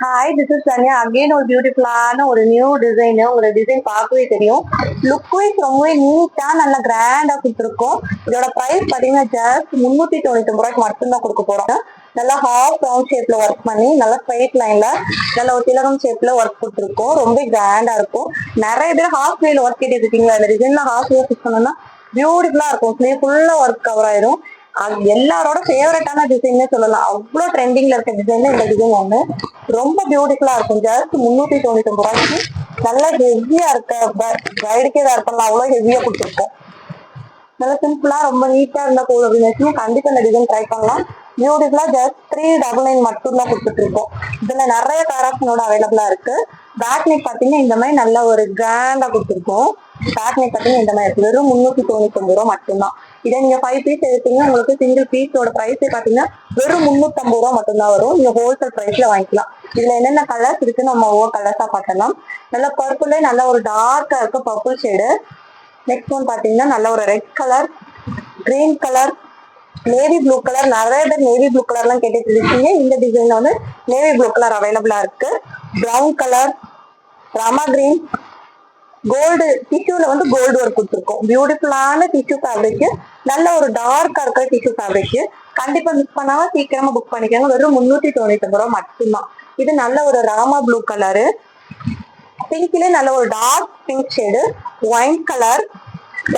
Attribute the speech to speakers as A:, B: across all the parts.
A: Hi, this is Tanya. Again ஒரு பியூட்டிஃபுல்லான ஒரு நியூ டிசைன். உங்களோட டிசைன் பார்க்கவே தெரியும். லுக் வைஸ் ரொம்பவே நீட்டா நல்லா கிராண்டா கொடுத்துருக்கோம். இதோட பிரைஸ் பாத்தீங்கன்னா ஜஸ்ட் 399 ரூபாய்க்கு மட்டும்தான் கொடுக்க போறோம். நல்லா ஹாஃப் ரவுண்ட் ஷேப்ல ஒர்க் பண்ணி நல்லா ஸ்ட்ரைட் லைன்ல நல்ல ஒரு திலகம் ஷேப்ல ஒர்க் கொடுத்துருக்கோம். ரொம்ப கிராண்டா இருக்கும். நிறைய பேர் ஹாஃப் வேல ஒர்க் கேட்டு இருக்கீங்களா? இந்த டிசைன்ல ஹாஃப் வேல ஃபிக்ஸ் பண்ணோம்னா பியூட்டிஃபுல்லா இருக்கும். ஸ்லீவ் ஃபுல்லா ஒர்க் கவர் ஆயிரும். அது எல்லாரோட ஃபேவரட்டான டிசைன்னே சொல்லலாம். அவ்வளோ ட்ரெண்டிங்ல இருக்க டிசைன் இந்த டிசைன் ஒண்ணு ரொம்ப பியூட்டிஃபுல்லா இருக்கும். ஜஸ்ட் 399 ரூபாய்க்கு நல்லா ஹெவியா இருக்க பிரைடுக்கே வேர் பண்ணலாம். அவ்வளோ ஹெவியா கொடுத்துருக்கோம். நல்லா சிம்பிளா ரொம்ப நீட்டா இருந்தா போதும் அப்படின்னு கண்டிப்பா இந்த டிசைன் ட்ரை பண்ணலாம். பியூட்டிஃபுல்லா ஜஸ்ட் 399 மட்டும் தான் கொடுத்துட்டு இருக்கோம். இதுல நிறைய கலர் ஆப்ஷனோட அவைலபிளா இருக்கு. பேக் நெக் பாத்தீங்கன்னா இந்த மாதிரி நல்ல ஒரு கிராண்டா கொடுத்துருக்கோம். பேக் நெக் பாத்தீங்கன்னா இந்த மாதிரி இருக்கு. வெறும் 399 ரூபா மட்டும்தான். இதை நீங்க 5 பீஸ் எடுத்தீங்கன்னா உங்களுக்கு சிங்கிள் பீஸோட பிரைஸே பாத்தீங்கன்னா வெறும் 350 ரூபா மட்டும்தான் வரும். நீங்க ஹோல்சேல் பிரைஸ்ல வாங்கிக்கலாம். இதுல என்னென்ன கலர்ஸ் இருக்கு நம்ம ஒவ்வொரு கலர்ஸா பார்க்கலாம். நல்ல பர்பிளே நல்ல ஒரு டார்க்கா இருக்கு பர்பிள் ஷேடு. நெக்ஸ்ட் ஒன் பாத்தீங்கன்னா நல்ல ஒரு red colour, green colour, navy blue colour. நிறைய பேர் நேவி ப்ளூ கலர் எல்லாம் கேட்டுட்டு இருக்கீங்க. இந்த டிசைன்ல வந்து நேவி ப்ளூ கலர் அவைலபிளா இருக்கு. Brown colour, Rama green, gold டிஷ்யூல வந்து கோல்டு ஒர்க் கொடுத்துருக்கோம். பியூட்டிஃபுல்லான டிஷ்யூ ஃபேப்ரிக், நல்ல ஒரு டார்க்கா இருக்கிற டிஷ்யூ ஃபேப்ரிக். கண்டிப்பா மிஸ் பண்ணாம சீக்கிரமா புக் பண்ணிக்கோங்க. வெறும் 399 ரூபா மட்டும்தான். இது நல்ல ஒரு ராமா ப்ளூ கலரு, பிங்க்ல நல்ல ஒரு dark pink shade, wine colour,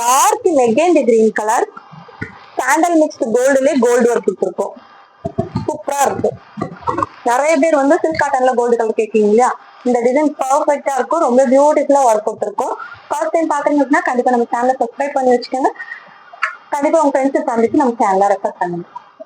A: dark magenta green colour, sandal mixed கோல்டுலயே கோல்டு ஒர்க் கொடுத்துருக்கோம். சூப்பரா இருக்கும். நிறைய பேர் வந்து சில்க் காட்டன்ல கோல்டு கலர் கேட்கீங்க இல்லையா? இந்த டிசைன் பர்ஃபெக்டா இருக்கும். ரொம்ப பியூட்டிஃபுல்லா ஒர்க் கொடுத்துருக்கோம். ஃபர்ஸ்ட் டைம் பாக்குறீங்கன்னா கண்டிப்பா நம்ம சேனலை சப்ஸ்கிரைப் பண்ணி வச்சுக்கோங்க. கண்டிப்பா உங்க ஃப்ரெண்ட்ஸ் ஃபேமிலிக்கு நம்ம சேனலை ரெஃபர் பண்ணுங்க.